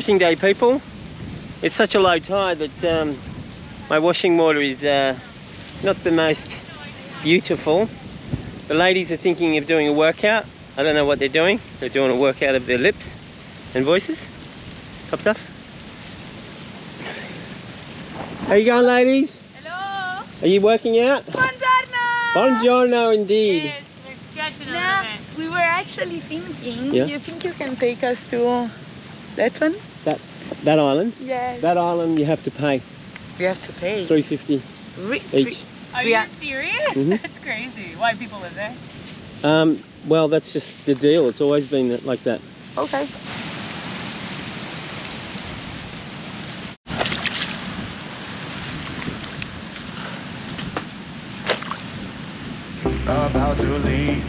washing day, people. It's such a low tide that my washing water is not the most beautiful. The ladies are thinking of doing a workout. I don't know what they're doing. They're doing a workout of their lips and voices. Top stuff. How you going, ladies? Hello. Are you working out? Buongiorno. Buongiorno, indeed. Yes, we're sketching a little bit. We were actually thinking, Yeah? you think you can take us to that one? That island? Yes. That island you have to pay. We have to pay. $3.50 each. Are you serious? That's crazy. Why people live there? Well, that's just the deal. It's always been like that. Okay. About to leave,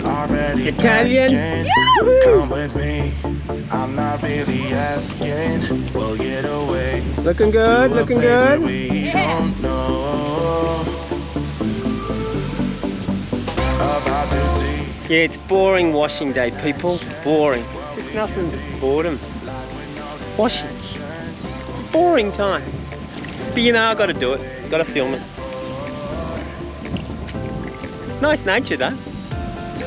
already Italian. packing. Come with me, I'm not really asking. We'll get away. Looking good, to a looking place where good. we don't know. About to see. Yeah, it's boring washing day, people. Boring. There's nothing but boredom. Washing. Boring time. But you know, I gotta do it. Gotta film it. Nice nature though.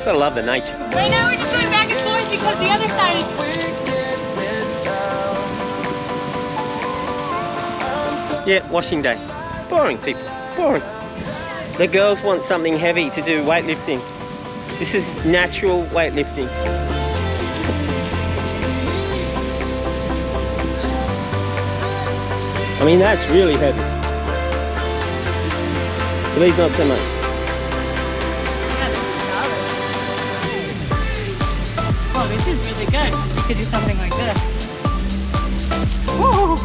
Gotta love the nature. Right now we're just going back and forth because the other side is... Yeah, washing day. Boring, people. Boring. The girls want something heavy to do weightlifting. This is natural weightlifting. I mean, that's really heavy. But these not so much. Oh, this is really good. You could do something like this. Woo!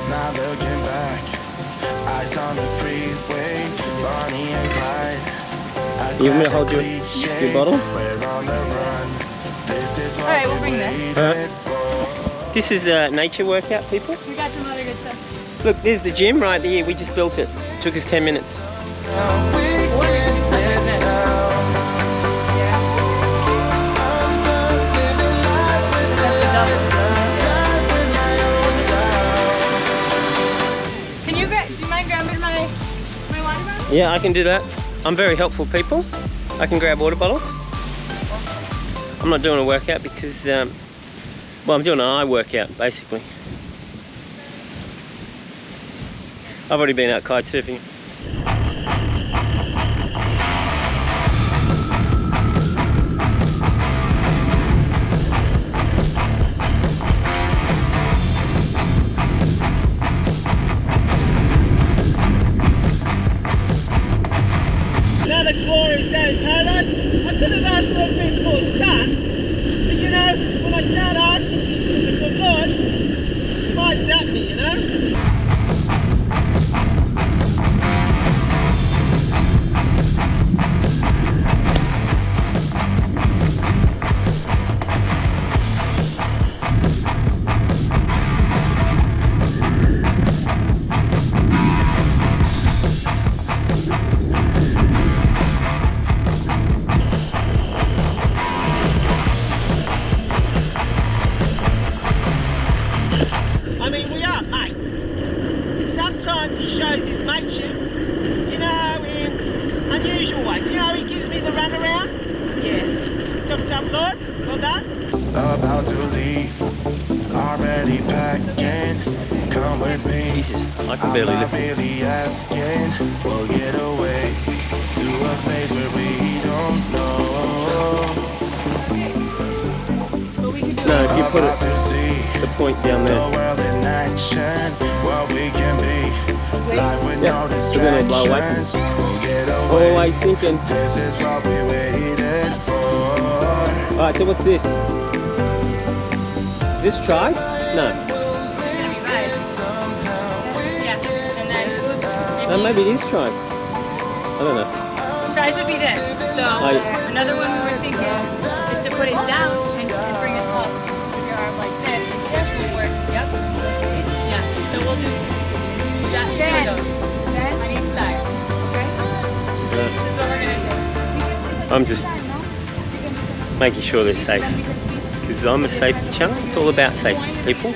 Now looking back, eyes on the freeway, Bonnie and Clyde. You want me to hold your bottle? We're on the run. This is what Alright, we'll bring this. waited for. This is a nature workout, people. We got some other good stuff. Look, there's the gym right there. We just built it. Took us 10 minutes. Can you do you mind grabbing my water bottle? Yeah, I can do that. I'm very helpful, people. I can grab water bottles. I'm not doing a workout because, well, I'm doing an eye workout, basically. I've already been out kite surfing. Now the glorious day in paradise. I could have asked for a bit more sun, but you know, when I start asking things from the good Lord, he might zap me, you know? I mean, we are mates. Sometimes he shows his mateship, you know, in unusual ways. You know, he gives me the runaround. Yeah. Tough, Lord. Well done. About to leave, already packing. Come with me. I can barely I'm lift not it. really asking. We'll get away to a place where we don't know. But we could do No, if you put About it, to see the point down the there. world in action, what we can be. Life with Yeah, no we're gonna blow away. distractions. We'll get away. Always thinking. This is what we waited for. Alright, so what's this? Is this try? No. Yeah, and then No, maybe it is tries. I don't know. tries would be this. So another one we were thinking is to put it down and bring it up with your arm like this. And this will work. Yep. Yeah. So we'll do that Then, On each side. Okay? This is what we're gonna do. I'm just making sure they're safe. Because I'm a safety channel. It's all about safety, people.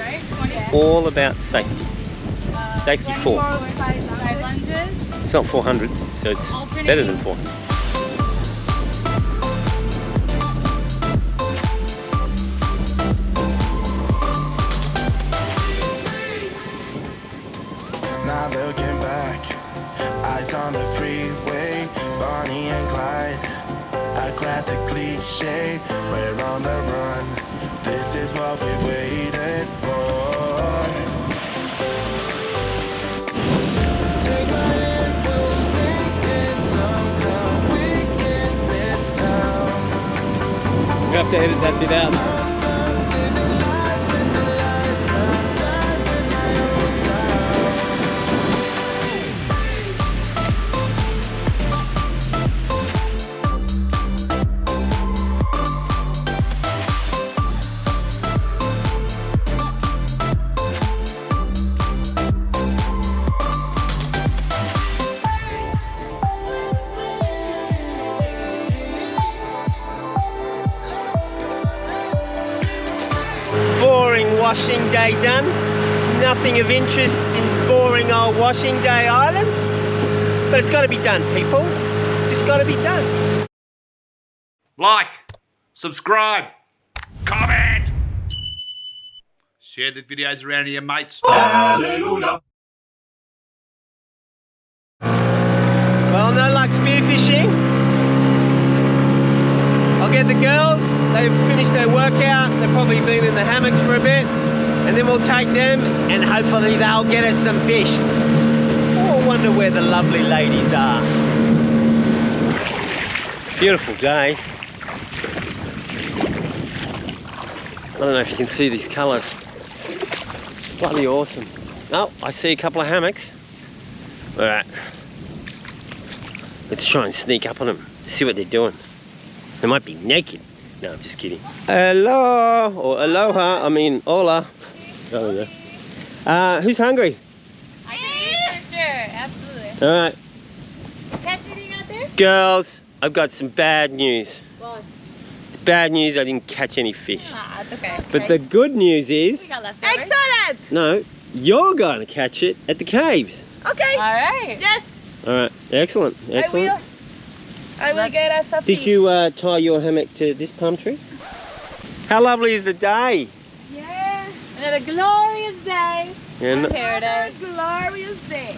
All about safety. Safety 4. Side lunges. It's not 400, so it's better than 400. Now looking back, eyes on the freeway, Bonnie and Clyde, a classic cliche. We're on the run, this is what we waited for. Take my hand, we'll make it somehow. We can't miss now. You have to edit that bit out. I'm done living life with the lights up, done with my own doubts. Boring washing day done. Nothing of interest in boring old washing day island. But it's got to be done, people. It's just got to be done. Like, subscribe, comment, share the videos around to your mates. Well, no luck spearfishing. I'll get the girls. They've finished their workout. They've probably been in the hammocks for a bit. And then we'll take them and hopefully they'll get us some fish. Oh, I wonder where the lovely ladies are. Beautiful day. I don't know if you can see these colours. Bloody awesome. Oh, I see a couple of hammocks. All right. Let's try and sneak up on them, see what they're doing. They might be naked. No, I'm just kidding. Hello, or aloha, I mean hola. Oh yeah. Who's hungry? I can eat for sure. Absolutely. All right. Catch anything out there? Girls, I've got some bad news. Well, Bad news, I didn't catch any fish. it's okay. But the good news We is, got leftovers. excellent. no, you're going to catch it at the caves. Okay. All right. Yes, All right, excellent, excellent. I will get us a Did fish. you tie your hammock to this palm tree? How lovely is the day? Yeah. Another glorious day. And Paradise. Glorious day.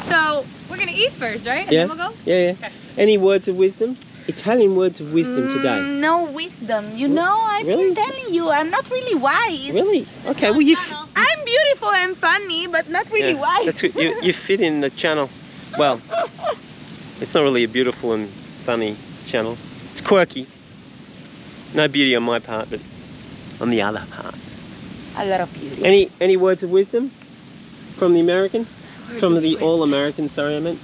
So we're gonna eat first, right? And yeah, then we'll go. yeah. Okay. Any words of wisdom? Italian words of wisdom today. No wisdom. You know, I've Really? been telling you, I'm not really wise. Really? Okay, well you I'm beautiful and funny, but not really wise. that's good. You fit in the channel. Well, it's not really a beautiful and funny channel. It's quirky. No beauty on my part, but on the other parts. A lot of beauty. Any words of wisdom from the American? From the all-American, sorry I meant.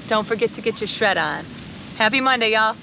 Don't forget to get your shred on. Happy Monday, y'all.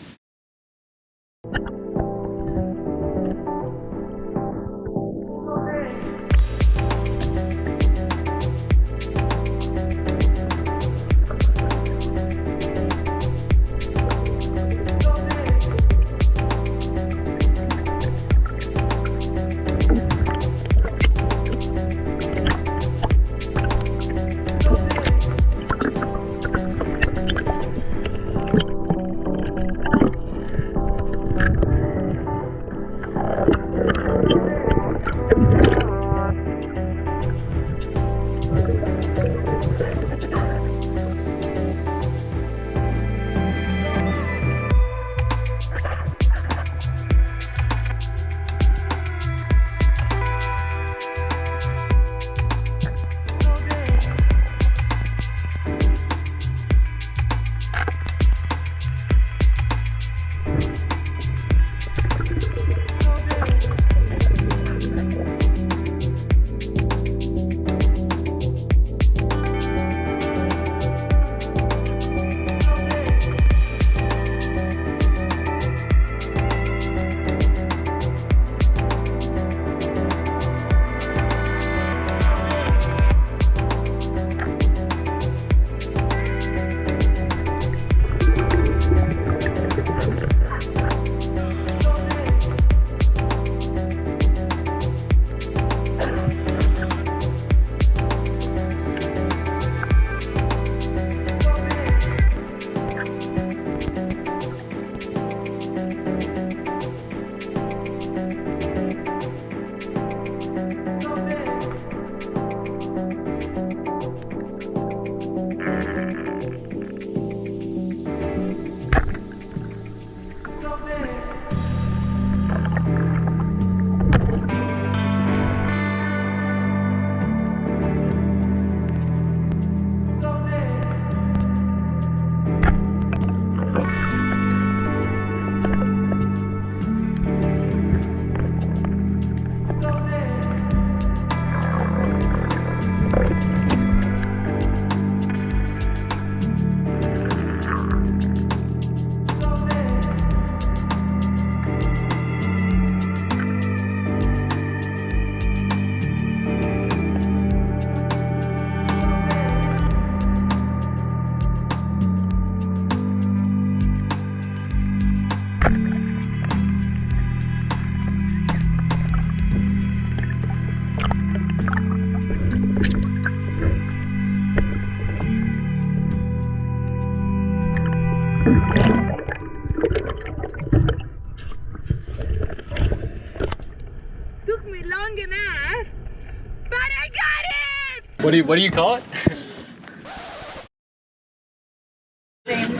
What do you call it?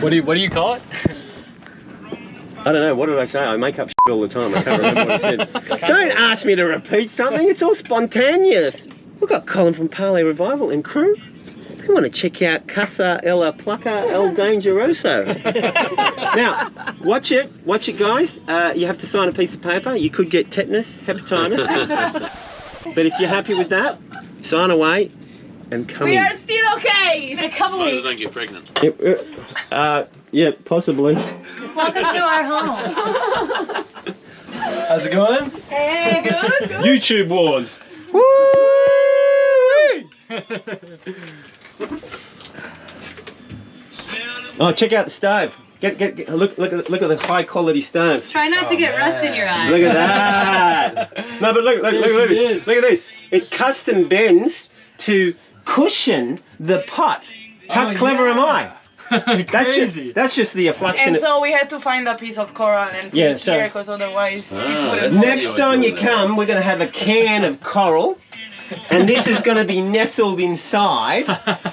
What do you call it? I don't know, what did I say? I make up shit all the time. I can't remember what I said. Don't ask me to repeat something, it's all spontaneous. We've got Colin from Parlay Revival and crew. Come on and check out Casa Ella Placa El Dangeroso. Now, watch it guys. You have to sign a piece of paper. You could get tetanus, hepatitis. But if you're happy with that, sign away and come We in. are still okay. In a couple As long as I weeks. don't get pregnant. Yeah, possibly. Welcome to our home. How's it going? Hey, good. YouTube wars. Woo! Oh, check out the stove. Look at the high quality stove. Try not to get rust in your eyes. Look at that. No, but look at this. Look at this. It custom bends to cushion the pot. How clever am I? That's just the affliction. And so we had to find a piece of coral and put it here because otherwise it wouldn't. Next time you come, we're going to have a can of coral. And this is going to be nestled inside,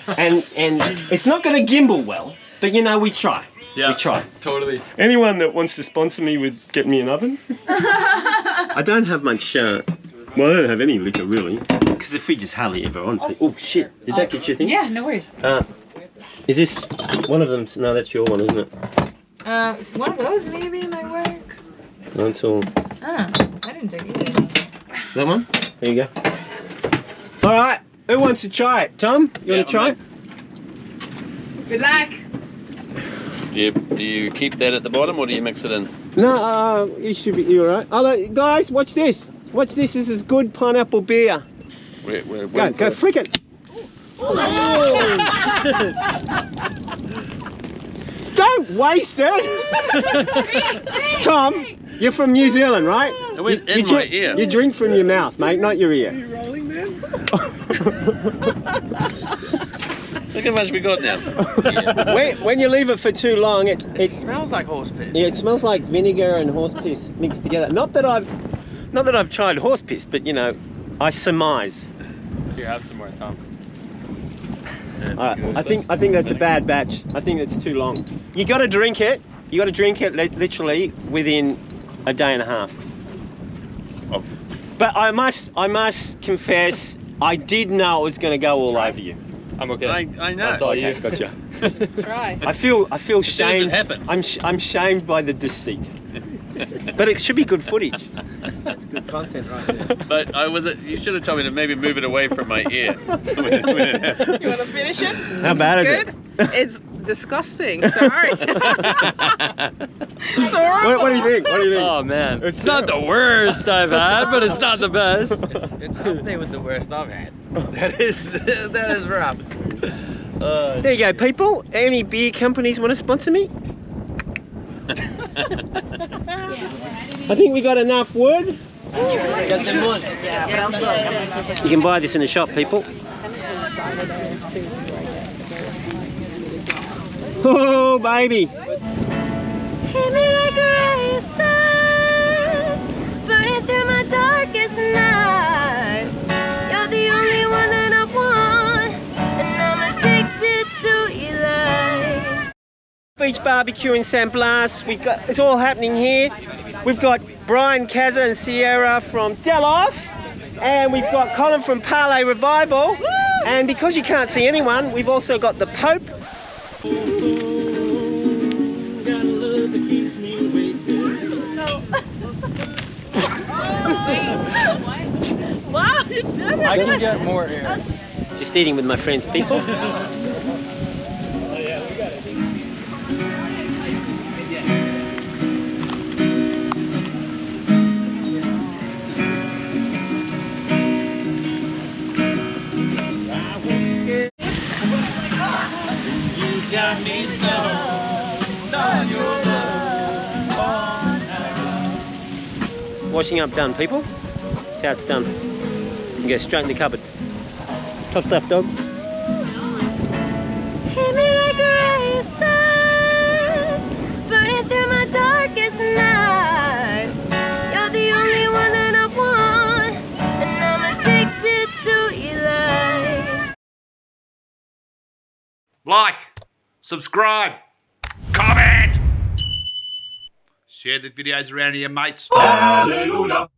and it's not going to gimbal well, but you know, we try. Yeah, we try. Totally. Anyone that wants to sponsor me with get me an oven? I don't have much, well, I don't have any liquor really, because the fridge is hardly ever on. Oh shit, did that get your thing? Yeah, no worries. Is this one of them? No, that's your one, isn't it? It's one of those maybe might work. No, it's all. I didn't take it. That one? There you go. All right, who wants to try it? Tom, you want to try it? Good luck. Do you keep that at the bottom or do you mix it in? No, you should be all right. Guys, watch this. Watch this. This is good pineapple beer. Go, frick it. Don't waste it. Tom, you're from New Zealand, right? It went in my ear. You drink from your mouth, mate, not your ear. Are you rolling, man? Look how much we got now. When you leave it for too long, it smells like horse piss. Yeah, it smells like vinegar and horse piss mixed together. Not that I've tried horse piss, but you know, I surmise. Here, have some more, Tom. I think that's a bad batch. I think that's too long. You got to drink it. You got to drink it literally within a day and a half. Oh. But I must confess, I did know it was going to go all over you. I'm okay. I know. That's all you. Gotcha. That's right. I feel As soon as it shamed. happened. I'm shamed by the deceit. But it should be good footage. That's good content right there. But you should have told me to maybe move it away from my ear. when it happened. You want to finish it? How bad is Good? It's disgusting. Sorry. It's horrible. What do you think? What do you think? Oh man, it's not the worst I've had, but it's not the best. It's up there with the worst I've had. That is rough. There you go, people. Any beer companies want to sponsor me? I think we got enough wood. You can buy this in the shop, people. Oh, baby. Hit me like a razor, burning through my darkest night. You're the only one that I want, and I'm addicted to your light. Beach BBQ in San Blas. It's all happening here. We've got Brian, Kaza and Sierra from Delos. And we've got Colin from Parlay Revival. Woo! And because you can't see anyone, we've also got the Pope. Wow, you did it. I can get more air. Just eating with my friends, people. Washing up done, people. That's how it's done. You go straight in the cupboard. Top stuff, dog. Hit me like a razor, burning through my darkest night. You're the only one that I want, and I'm addicted to your light. like, subscribe, comment. Share the videos around to your mates. Hallelujah.